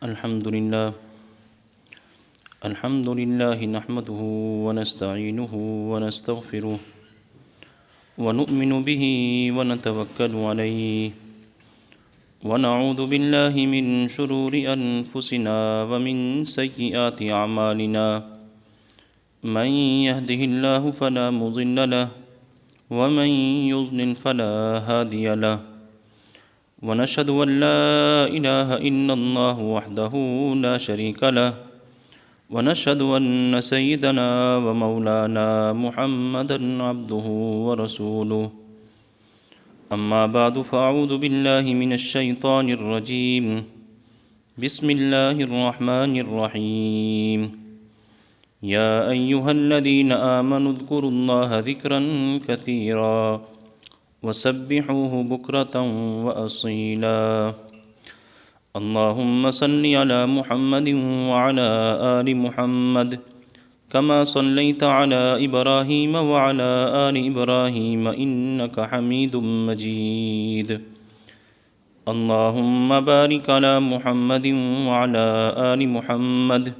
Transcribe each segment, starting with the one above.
الحمد لله نحمده ونستعينه ونستغفره ونؤمن به ونتوكل عليه ونعوذ بالله من شرور أنفسنا ومن سيئات أعمالنا من يهده الله فلا مضل له ومن يضلل فلا هادي له ونشهد أن لا إله إلا الله وحده لا شريك له ونشهد أن سيدنا ومولانا محمدا عبده ورسوله أما بعد فأعوذ بالله من الشيطان الرجيم بسم الله الرحمن الرحيم يا أيها الذين آمنوا اذكروا الله ذكرا كثيرا وسبحوه بكرة وأصيلا اللهم صل على محمد وعلى آل محمد كما صليت على إبراهيم وعلى آل إبراهيم إنك حميد مجيد اللهم بارك على محمد وعلى آل محمد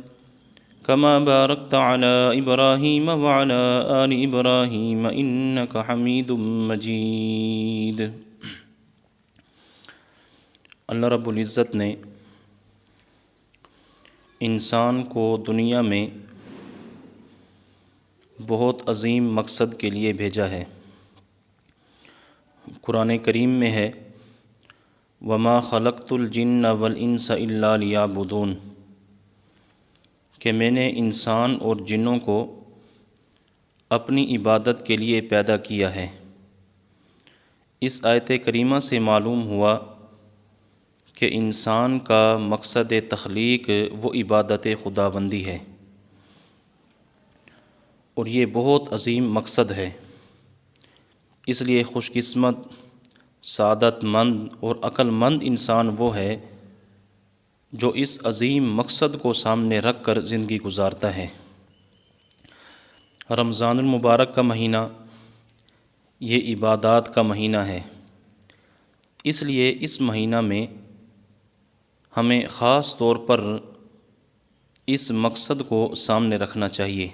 كما باركت على إبراهيم وعلى آل إبراهيم إنك حميد مجيد۔ اللہ رب العزت نے انسان کو دنیا میں بہت عظیم مقصد کے لیے بھیجا ہے۔ قرآن کریم میں ہے وَمَا خَلَقْتُ الْجِنَّ وَالْإِنسَ إِلَّا لِيَعْبُدُونَ کہ میں نے انسان اور جنوں کو اپنی عبادت کے لیے پیدا کیا ہے۔ اس آیت کریمہ سے معلوم ہوا کہ انسان کا مقصد تخلیق وہ عبادت خداوندی ہے، اور یہ بہت عظیم مقصد ہے۔ اس لیے خوش قسمت، سعادت مند اور عقل مند انسان وہ ہے جو اس عظیم مقصد کو سامنے رکھ کر زندگی گزارتا ہے۔ رمضان المبارک کا مہینہ یہ عبادات کا مہینہ ہے، اس لیے اس مہینہ میں ہمیں خاص طور پر اس مقصد کو سامنے رکھنا چاہیے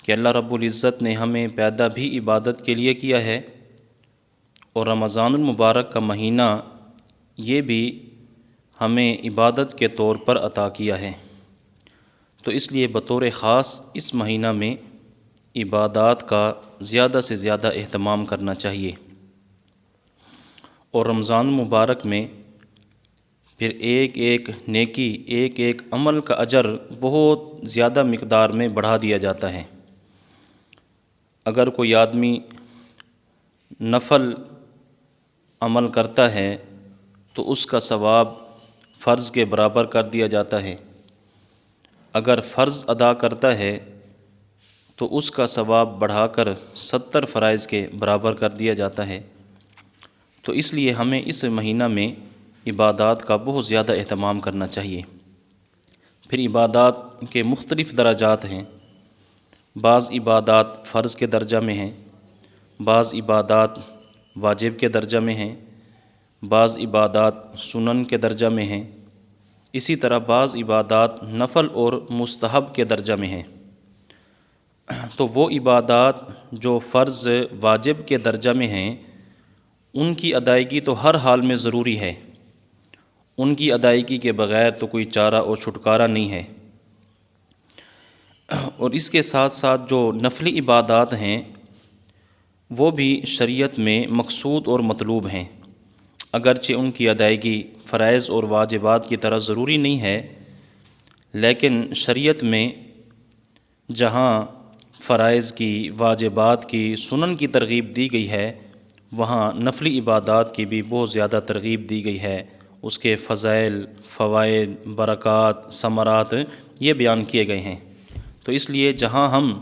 کہ اللہ رب العزت نے ہمیں پیدا بھی عبادت کے لیے کیا ہے، اور رمضان المبارک کا مہینہ یہ بھی ہمیں عبادت کے طور پر عطا کیا ہے۔ تو اس لیے بطور خاص اس مہینہ میں عبادات کا زیادہ سے زیادہ اہتمام کرنا چاہیے، اور رمضان المبارک میں پھر ایک ایک نیکی، ایک ایک عمل کا اجر بہت زیادہ مقدار میں بڑھا دیا جاتا ہے۔ اگر کوئی آدمی نفل عمل کرتا ہے تو اس کا ثواب فرض کے برابر کر دیا جاتا ہے، اگر فرض ادا کرتا ہے تو اس کا ثواب بڑھا کر 70 فرائض کے برابر کر دیا جاتا ہے۔ تو اس لیے ہمیں اس مہینہ میں عبادات کا بہت زیادہ اہتمام کرنا چاہیے۔ پھر عبادات کے مختلف درجات ہیں، بعض عبادات فرض کے درجہ میں ہیں، بعض عبادات واجب کے درجہ میں ہیں، بعض عبادات سنن کے درجہ میں ہیں، اسی طرح بعض عبادات نفل اور مستحب کے درجہ میں ہیں۔ تو وہ عبادات جو فرض واجب کے درجہ میں ہیں ان کی ادائیگی تو ہر حال میں ضروری ہے، ان کی ادائیگی کے بغیر تو کوئی چارہ اور چھٹکارا نہیں ہے۔ اور اس کے ساتھ ساتھ جو نفلی عبادات ہیں وہ بھی شریعت میں مقصود اور مطلوب ہیں، اگرچہ ان کی ادائیگی فرائض اور واجبات کی طرح ضروری نہیں ہے، لیکن شریعت میں جہاں فرائض کی، واجبات کی، سنن کی ترغیب دی گئی ہے وہاں نفلی عبادات کی بھی بہت زیادہ ترغیب دی گئی ہے۔ اس کے فضائل، فوائد، برکات، ثمرات یہ بیان کیے گئے ہیں۔ تو اس لیے جہاں ہم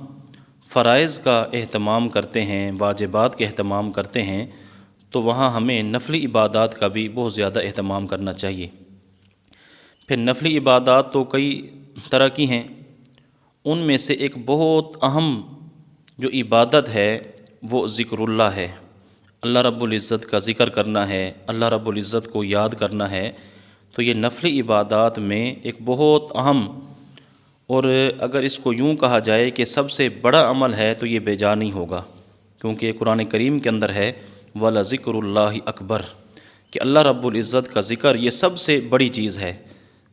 فرائض کا اہتمام کرتے ہیں، واجبات کا اہتمام کرتے ہیں، تو وہاں ہمیں نفلی عبادات کا بھی بہت زیادہ اہتمام کرنا چاہیے۔ پھر نفلی عبادات تو کئی طرح کی ہیں، ان میں سے ایک بہت اہم جو عبادت ہے وہ ذکر اللہ ہے۔ اللہ رب العزت کا ذکر کرنا ہے، اللہ رب العزت کو یاد کرنا ہے، تو یہ نفلی عبادات میں ایک بہت اہم، اور اگر اس کو یوں کہا جائے کہ سب سے بڑا عمل ہے تو یہ بے جا نہیں ہوگا، کیونکہ قرآن کریم کے اندر ہے وَلَذِكْرُ اللَّهِ اکبر، کہ اللہ رب العزت کا ذکر یہ سب سے بڑی چیز ہے۔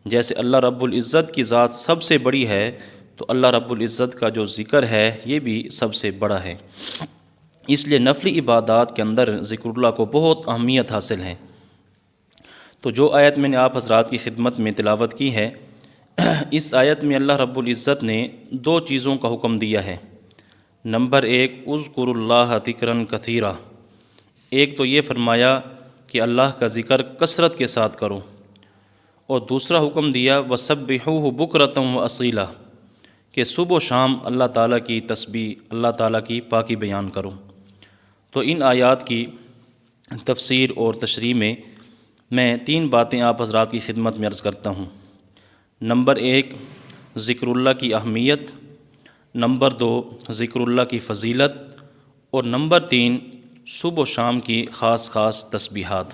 جیسے اللہ رب العزت کی ذات سب سے بڑی ہے، تو اللہ رب العزت کا جو ذکر ہے یہ بھی سب سے بڑا ہے۔ اس لیے نفلی عبادات کے اندر ذکر اللہ کو بہت اہمیت حاصل ہے۔ تو جو آیت میں نے آپ حضرات کی خدمت میں تلاوت کی ہے، اس آیت میں اللہ رب العزت نے دو چیزوں کا حکم دیا ہے۔ نمبر ایک، اذکروا اللہ ذکرا کثیرا، ایک تو یہ فرمایا کہ اللہ کا ذکر کثرت کے ساتھ کرو، اور دوسرا حکم دیا وسبحوہ بکرۃ واصیلا، کہ صبح و شام اللہ تعالیٰ کی تسبیح، اللہ تعالیٰ کی پاکی بیان کرو۔ تو ان آیات کی تفسیر اور تشریح میں تین باتیں آپ حضرات کی خدمت میں عرض کرتا ہوں۔ نمبر ایک، ذکر اللہ کی اہمیت، نمبر دو، ذکر اللہ کی فضیلت، اور نمبر تین، صبح و شام کی خاص تسبیحات۔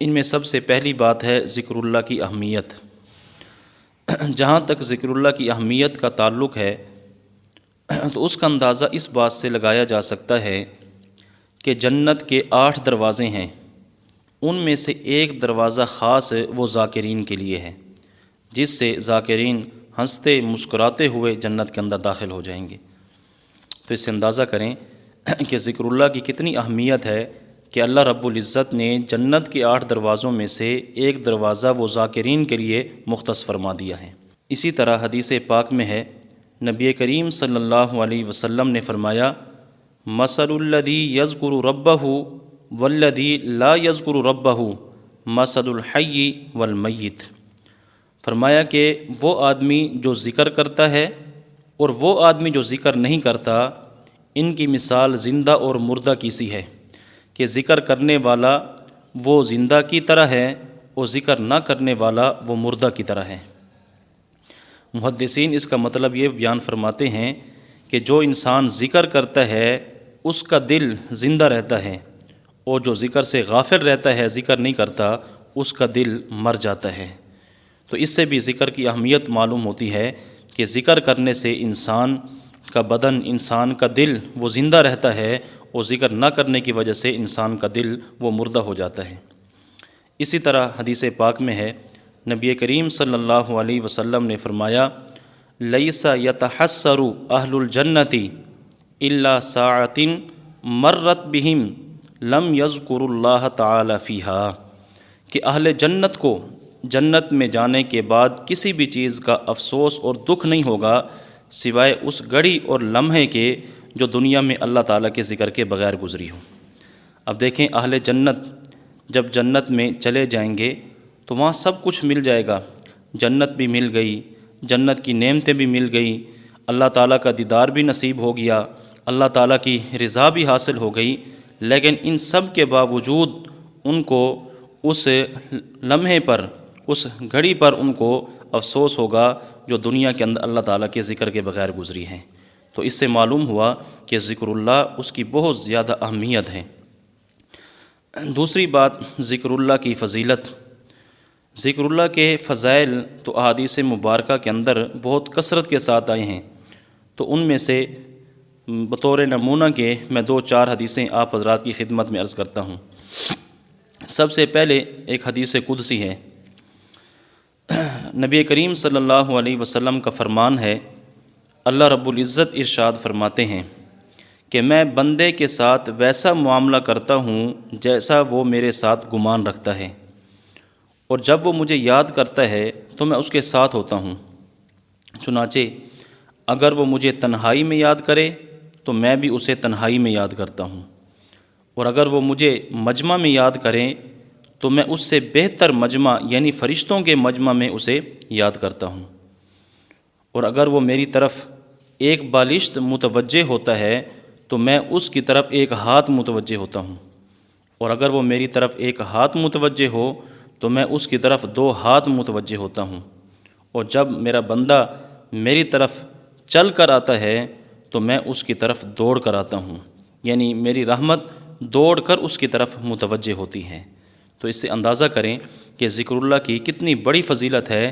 ان میں سب سے پہلی بات ہے ذکر اللہ کی اہمیت۔ جہاں تک ذکر اللہ کی اہمیت کا تعلق ہے تو اس کا اندازہ اس بات سے لگایا جا سکتا ہے کہ جنت کے 8 دروازے ہیں، ان میں سے ایک دروازہ خاص وہ ذاکرین کے لیے ہے، جس سے ذاکرین ہنستے مسکراتے ہوئے جنت کے اندر داخل ہو جائیں گے۔ تو اس سے اندازہ کریں کہ ذکر اللہ کی کتنی اہمیت ہے کہ اللہ رب العزت نے جنت کے 8 دروازوں میں سے ایک دروازہ وہ ذاکرین کے لیے مختص فرما دیا ہے۔ اسی طرح حدیث پاک میں ہے، نبی کریم صلی اللہ علیہ وسلم نے فرمایا، مثل الذی یذکر ربہ والذی لا یذکر ربہ مثل الحی والمیت، فرمایا کہ وہ آدمی جو ذکر کرتا ہے اور وہ آدمی جو ذکر نہیں کرتا، ان کی مثال زندہ اور مردہ کی سی ہے، کہ ذکر کرنے والا وہ زندہ کی طرح ہے اور ذکر نہ کرنے والا وہ مردہ کی طرح ہے۔ محدثین اس کا مطلب یہ بیان فرماتے ہیں کہ جو انسان ذکر کرتا ہے اس کا دل زندہ رہتا ہے، اور جو ذکر سے غافل رہتا ہے، ذکر نہیں کرتا، اس کا دل مر جاتا ہے۔ تو اس سے بھی ذکر کی اہمیت معلوم ہوتی ہے کہ ذکر کرنے سے انسان کا بدن، انسان کا دل وہ زندہ رہتا ہے، اور ذکر نہ کرنے کی وجہ سے انسان کا دل وہ مردہ ہو جاتا ہے۔ اسی طرح حدیث پاک میں ہے، نبی کریم صلی اللہ علیہ وسلم نے فرمایا، لیس یتحسر اہل الجنت الا ساعۃ مرت بہم لم یذکروا اللہ تعالی فیہا، کہ اہل جنت کو جنت میں جانے کے بعد کسی بھی چیز کا افسوس اور دکھ نہیں ہوگا سوائے اس گھڑی اور لمحے کے جو دنیا میں اللہ تعالیٰ کے ذکر کے بغیر گزری ہو۔ اب دیکھیں، اہل جنت جب جنت میں چلے جائیں گے تو وہاں سب کچھ مل جائے گا، جنت بھی مل گئی، جنت کی نعمتیں بھی مل گئی، اللہ تعالیٰ کا دیدار بھی نصیب ہو گیا، اللہ تعالیٰ کی رضا بھی حاصل ہو گئی، لیکن ان سب کے باوجود ان کو اس لمحے پر، اس گھڑی پر ان کو افسوس ہوگا جو دنیا کے اندر اللہ تعالیٰ کے ذکر کے بغیر گزری ہیں۔ تو اس سے معلوم ہوا کہ ذکر اللہ اس کی بہت زیادہ اہمیت ہے۔ دوسری بات، ذکر اللہ کی فضیلت۔ ذکر اللہ کے فضائل تو احادیث مبارکہ کے اندر بہت کثرت کے ساتھ آئے ہیں، تو ان میں سے بطور نمونہ کے میں 2-4 حدیثیں آپ حضرات کی خدمت میں عرض کرتا ہوں۔ سب سے پہلے ایک حدیث قدسی ہے، نبی کریم صلی اللہ علیہ وسلم کا فرمان ہے، اللہ رب العزت ارشاد فرماتے ہیں کہ میں بندے کے ساتھ ویسا معاملہ کرتا ہوں جیسا وہ میرے ساتھ گمان رکھتا ہے، اور جب وہ مجھے یاد کرتا ہے تو میں اس کے ساتھ ہوتا ہوں۔ چنانچہ اگر وہ مجھے تنہائی میں یاد کرے تو میں بھی اسے تنہائی میں یاد کرتا ہوں، اور اگر وہ مجھے مجمع میں یاد کریں تو میں اس سے بہتر مجمع یعنی فرشتوں کے مجمع میں اسے یاد کرتا ہوں، اور اگر وہ میری طرف ایک بالشت متوجہ ہوتا ہے تو میں اس کی طرف ایک ہاتھ متوجہ ہوتا ہوں، اور اگر وہ میری طرف ایک ہاتھ متوجہ ہو تو میں اس کی طرف 2 ہاتھ متوجہ ہوتا ہوں، اور جب میرا بندہ میری طرف چل کر آتا ہے تو میں اس کی طرف دوڑ کر آتا ہوں، یعنی میری رحمت دوڑ کر اس کی طرف متوجہ ہوتی ہے۔ تو اس سے اندازہ کریں کہ ذکر اللہ کی کتنی بڑی فضیلت ہے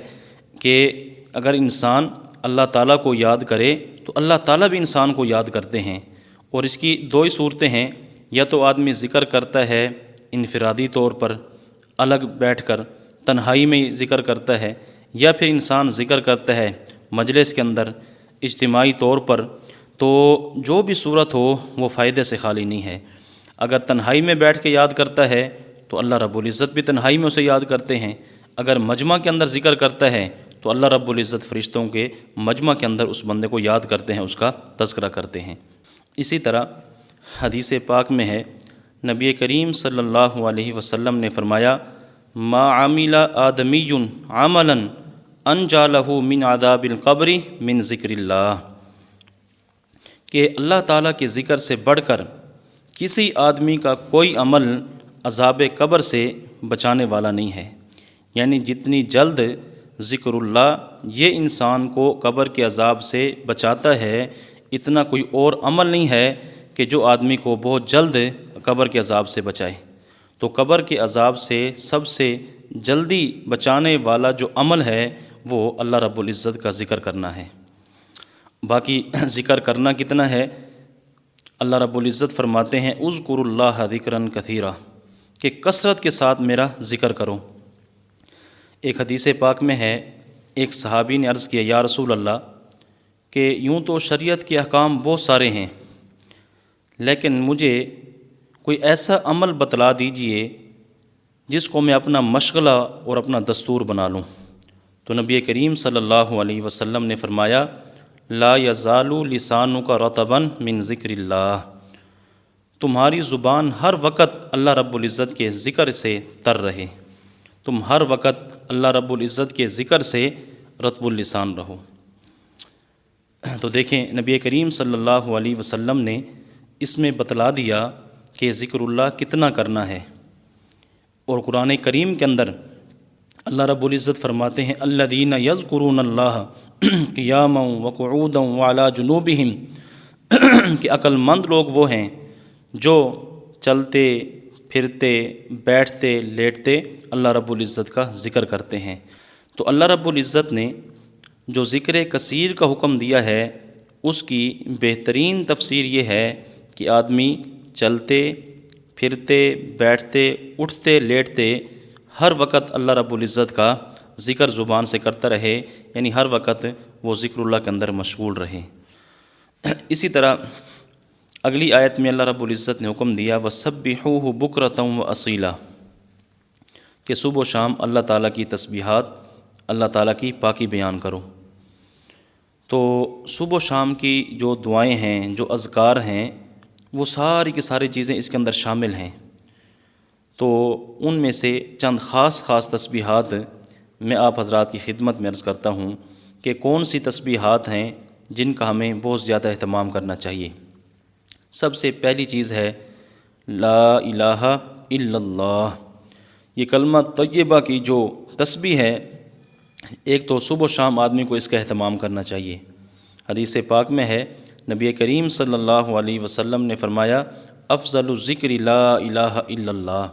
کہ اگر انسان اللہ تعالیٰ کو یاد کرے تو اللہ تعالیٰ بھی انسان کو یاد کرتے ہیں۔ اور اس کی دو ہی صورتیں ہیں، یا تو آدمی ذکر کرتا ہے انفرادی طور پر الگ بیٹھ کر تنہائی میں ذکر کرتا ہے، یا پھر انسان ذکر کرتا ہے مجلس کے اندر اجتماعی طور پر، تو جو بھی صورت ہو وہ فائدے سے خالی نہیں ہے۔ اگر تنہائی میں بیٹھ کے یاد کرتا ہے تو اللہ رب العزت بھی تنہائی میں اسے یاد کرتے ہیں، اگر مجمع کے اندر ذکر کرتا ہے تو اللہ رب العزت فرشتوں کے مجمع کے اندر اس بندے کو یاد کرتے ہیں، اس کا تذکرہ کرتے ہیں۔ اسی طرح حدیث پاک میں ہے، نبی کریم صلی اللہ علیہ وسلم نے فرمایا، ما عمل آدمی عملا انجا لہ من عذاب القبر من ذکر اللہ، کہ اللہ تعالیٰ کے ذکر سے بڑھ کر کسی آدمی کا کوئی عمل عذاب قبر سے بچانے والا نہیں ہے۔ یعنی جتنی جلد ذکر اللہ یہ انسان کو قبر کے عذاب سے بچاتا ہے، اتنا کوئی اور عمل نہیں ہے کہ جو آدمی کو بہت جلد قبر کے عذاب سے بچائے۔ تو قبر کے عذاب سے سب سے جلدی بچانے والا جو عمل ہے وہ اللہ رب العزت کا ذکر کرنا ہے۔ باقی ذکر کرنا کتنا ہے، اللہ رب العزت فرماتے ہیں اذکروا اللہ ذکرا کثیرا، کہ کثرت کے ساتھ میرا ذکر کرو۔ ایک حدیث پاک میں ہے، ایک صحابی نے عرض کیا، یا رسول اللہ، کہ یوں تو شریعت کے احکام بہت سارے ہیں، لیکن مجھے کوئی ایسا عمل بتلا دیجئے جس کو میں اپنا مشغلہ اور اپنا دستور بنا لوں۔ تو نبی کریم صلی اللہ علیہ وسلم نے فرمایا، لا یزال لسانک رطبا من ذکر اللہ، تمہاری زبان ہر وقت اللہ رب العزت کے ذکر سے تر رہے، تم ہر وقت اللہ رب العزت کے ذکر سے رطب اللسان رہو۔ تو دیکھیں نبی کریم صلی اللہ علیہ وسلم نے اس میں بتلا دیا کہ ذکر اللہ کتنا کرنا ہے۔ اور قرآن کریم کے اندر اللہ رب العزت فرماتے ہیں، الذین یذکرون اللہ قیاما وقعودا وعلی جنوبہم، کہ عقل مند لوگ وہ ہیں جو چلتے پھرتے بیٹھتے لیٹتے اللہ رب العزت کا ذکر کرتے ہیں۔ تو اللہ رب العزت نے جو ذکر کثیر کا حکم دیا ہے، اس کی بہترین تفسیر یہ ہے کہ آدمی چلتے پھرتے بیٹھتے اٹھتے لیٹتے ہر وقت اللہ رب العزت کا ذکر زبان سے کرتا رہے، یعنی ہر وقت وہ ذکر اللہ کے اندر مشغول رہے۔ اسی طرح اگلی آیت میں اللہ رب العزت نے حکم دیا، وَسَبِّحُوهُ بُكْرَةً وَأَصِيلًا، کہ صبح و شام اللہ تعالیٰ کی تسبیحات، اللہ تعالیٰ کی پاکی بیان کرو۔ تو صبح و شام کی جو دعائیں ہیں، جو اذکار ہیں، وہ ساری کی ساری چیزیں اس کے اندر شامل ہیں۔ تو ان میں سے چند خاص تسبیحات میں آپ حضرات کی خدمت میں عرض کرتا ہوں کہ کون سی تسبیحات ہیں جن کا ہمیں بہت زیادہ اہتمام کرنا چاہیے۔ سب سے پہلی چیز ہے لا الہ الا اللہ، یہ کلمہ طیبہ کی جو تسبیح ہے، ایک تو صبح و شام آدمی کو اس کا اہتمام کرنا چاہیے۔ حدیث پاک میں ہے، نبی کریم صلی اللہ علیہ وسلم نے فرمایا، افضل الذکر لا الہ الا اللہ،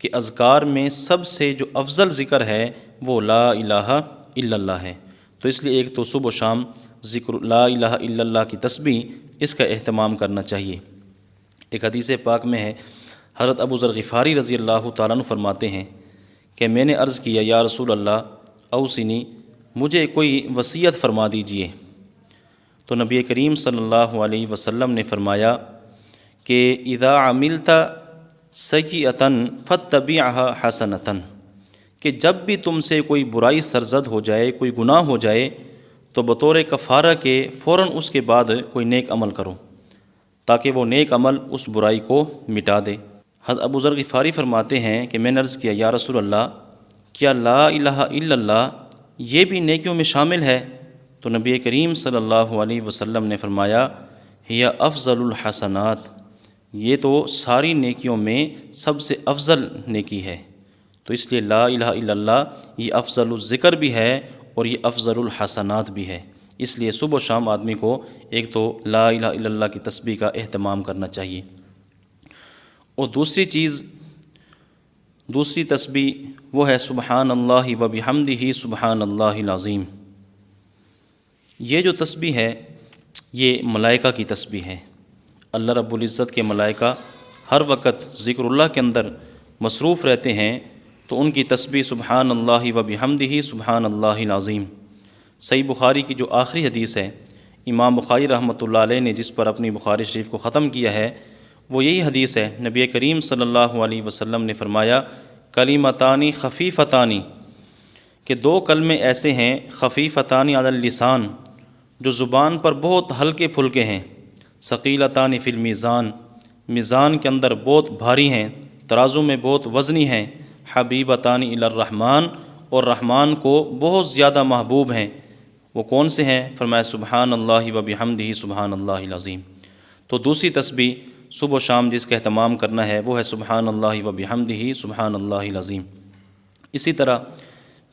کہ اذکار میں سب سے جو افضل ذکر ہے وہ لا الہ الا اللہ ہے۔ تو اس لیے ایک تو صبح و شام ذکر لا الہ الا اللہ کی تسبیح، اس کا اہتمام کرنا چاہیے۔ ایک حدیث پاک میں ہے، حضرت ابو ذر غفاری رضی اللہ تعالیٰ عنہ فرماتے ہیں کہ میں نے عرض کیا، یا رسول اللہ اوصنی، مجھے کوئی وصیت فرما دیجئے۔ تو نبی کریم صلی اللہ علیہ وسلم نے فرمایا کہ اذا عملت سیئۃ فاتبعها حسنۃ، کہ جب بھی تم سے کوئی برائی سرزد ہو جائے، کوئی گناہ ہو جائے، تو بطور کفارہ کے فوراً اس کے بعد کوئی نیک عمل کرو، تاکہ وہ نیک عمل اس برائی کو مٹا دے۔ حضرت ابو ذر غفاری فرماتے ہیں کہ میں نے عرض کیا، یا رسول اللہ، کیا لا الہ الا اللہ یہ بھی نیکیوں میں شامل ہے؟ تو نبی کریم صلی اللہ علیہ وسلم نے فرمایا، ہی افضل الحسنات، یہ تو ساری نیکیوں میں سب سے افضل نیکی ہے۔ تو اس لیے لا الہ الا اللہ یہ افضل الذکر بھی ہے اور یہ افضل الحسنات بھی ہے۔ اس لیے صبح و شام آدمی کو ایک تو لا الہ الا اللہ کی تسبیح کا اہتمام کرنا چاہیے۔ اور دوسری چیز دوسری تسبیح وہ ہے سبحان اللہ و بحمدہ سبحان اللہ العظیم۔ یہ جو تسبیح ہے یہ ملائکہ کی تسبیح ہے۔ اللہ رب العزت کے ملائکہ ہر وقت ذکر اللہ کے اندر مصروف رہتے ہیں، تو ان کی تسبیح سبحان اللہ و بحمدہ سبحان اللہ العظیم۔ صحیح بخاری کی جو آخری حدیث ہے، امام بخاری رحمۃ اللہ علیہ نے جس پر اپنی بخاری شریف کو ختم کیا ہے، وہ یہی حدیث ہے۔ نبی کریم صلی اللہ علیہ وسلم نے فرمایا کلمتانی خفیفتانی، کہ دو کلمے ایسے ہیں خفیفتانی علی اللسان، جو زبان پر بہت ہلکے پھلکے ہیں، ثقیلتانی فی المیزان، میزان کے اندر بہت بھاری ہیں، ترازو میں بہت وزنی ہیں، حبیبتانی الی الرحمن، اور رحمان کو بہت زیادہ محبوب ہیں۔ وہ کون سے ہیں؟ فرمایا سبحان اللہ و بحمدہ سبحان اللہ العظیم۔ تو دوسری تسبیح صبح و شام جس کا اہتمام کرنا ہے وہ ہے سبحان اللہ و بحمدہ سبحان اللہ العظیم۔ اسی طرح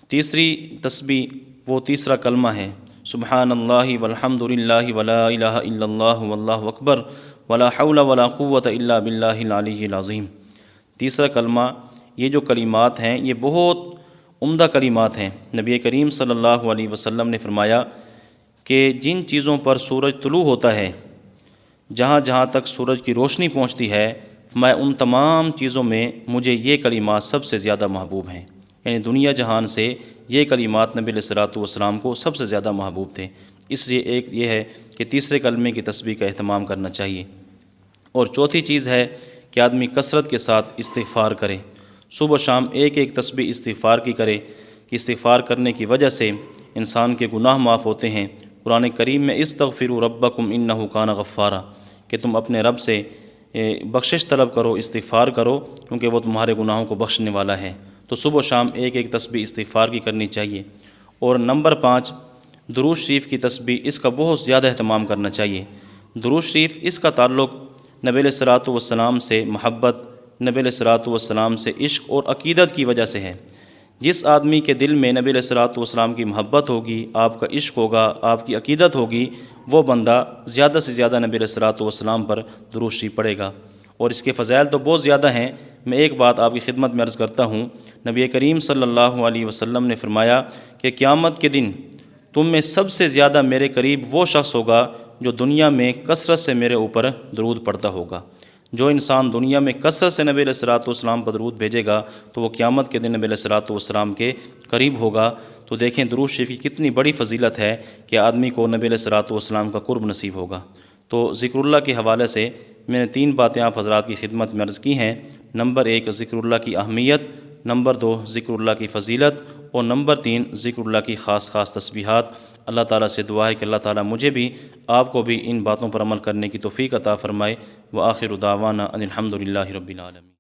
تیسری تسبیح وہ تیسرا کلمہ ہے سبحان اللہ والحمد للہ ولا الہ الا اللہ واللہ اکبر ولا حول ولا قوۃ الا باللہ العلی العظیم۔ تیسرا کلمہ، یہ جو کلمات ہیں یہ بہت عمدہ کلمات ہیں۔ نبی کریم صلی اللہ علیہ وسلم نے فرمایا کہ جن چیزوں پر سورج طلوع ہوتا ہے، جہاں جہاں تک سورج کی روشنی پہنچتی ہے، فرمایا ان تمام چیزوں میں مجھے یہ کلمات سب سے زیادہ محبوب ہیں۔ یعنی دنیا جہان سے یہ کلمات نبی علیہ الصلوۃ والسلام کو سب سے زیادہ محبوب تھے۔ اس لیے ایک یہ ہے کہ تیسرے کلمے کی تسبیح کا اہتمام کرنا چاہیے۔ اور چوتھی چیز ہے کہ آدمی کثرت کے ساتھ استغفار کرے، صبح و شام ایک ایک تسبیح استغفار کی کرے، کہ استغفار کرنے کی وجہ سے انسان کے گناہ معاف ہوتے ہیں۔ قرآن کریم میں استغفروا ربکم انہ کان غفارا، کہ تم اپنے رب سے بخشش طلب کرو، استغفار کرو، کیونکہ وہ تمہارے گناہوں کو بخشنے والا ہے۔ تو صبح و شام ایک ایک تسبیح استغفار کی کرنی چاہیے۔ اور نمبر 5 درود شریف کی تسبیح، اس کا بہت زیادہ اہتمام کرنا چاہیے۔ درود شریف اس کا تعلق نبی علیہ الصلوۃ والسلام سے محبت، نبی علیہ الصلوۃ والسلام سے عشق اور عقیدت کی وجہ سے ہے۔ جس آدمی کے دل میں نبی علیہ الصلوۃ والسلام کی محبت ہوگی، آپ کا عشق ہوگا، آپ کی عقیدت ہوگی، وہ بندہ زیادہ سے زیادہ نبی علیہ الصلوۃ والسلام پر درود شریف پڑھے گا۔ اور اس کے فضائل تو بہت زیادہ ہیں۔ میں ایک بات آپ کی خدمت میں عرض کرتا ہوں، نبی کریم صلی اللہ علیہ وسلم نے فرمایا کہ قیامت کے دن تم میں سب سے زیادہ میرے قریب وہ شخص ہوگا جو دنیا میں کثرت سے میرے اوپر درود پڑھتا ہوگا۔ جو انسان دنیا میں کثرت سے نبی علیہ الصلوۃ والسلام پر درود بھیجے گا تو وہ قیامت کے دن نبی علیہ الصلوۃ والسلام کے قریب ہوگا۔ تو دیکھیں درود شریف کی کتنی بڑی فضیلت ہے کہ آدمی کو نبی علیہ الصلوۃ والسلام کا قرب نصیب ہوگا۔ تو ذکر اللہ کے حوالے سے میں نے 3 باتیں آپ حضرات کی خدمت میں عرض کی ہیں۔ نمبر 1 ذکر اللہ کی اہمیت، نمبر 2 ذکر اللہ کی فضیلت، اور نمبر 3 ذکر اللہ کی خاص تسبیحات۔ اللہ تعالیٰ سے دعا ہے کہ اللہ تعالیٰ مجھے بھی آپ کو بھی ان باتوں پر عمل کرنے کی توفیق عطا فرمائے۔ وآخر دعوانا ان الحمد للہ رب العالمین۔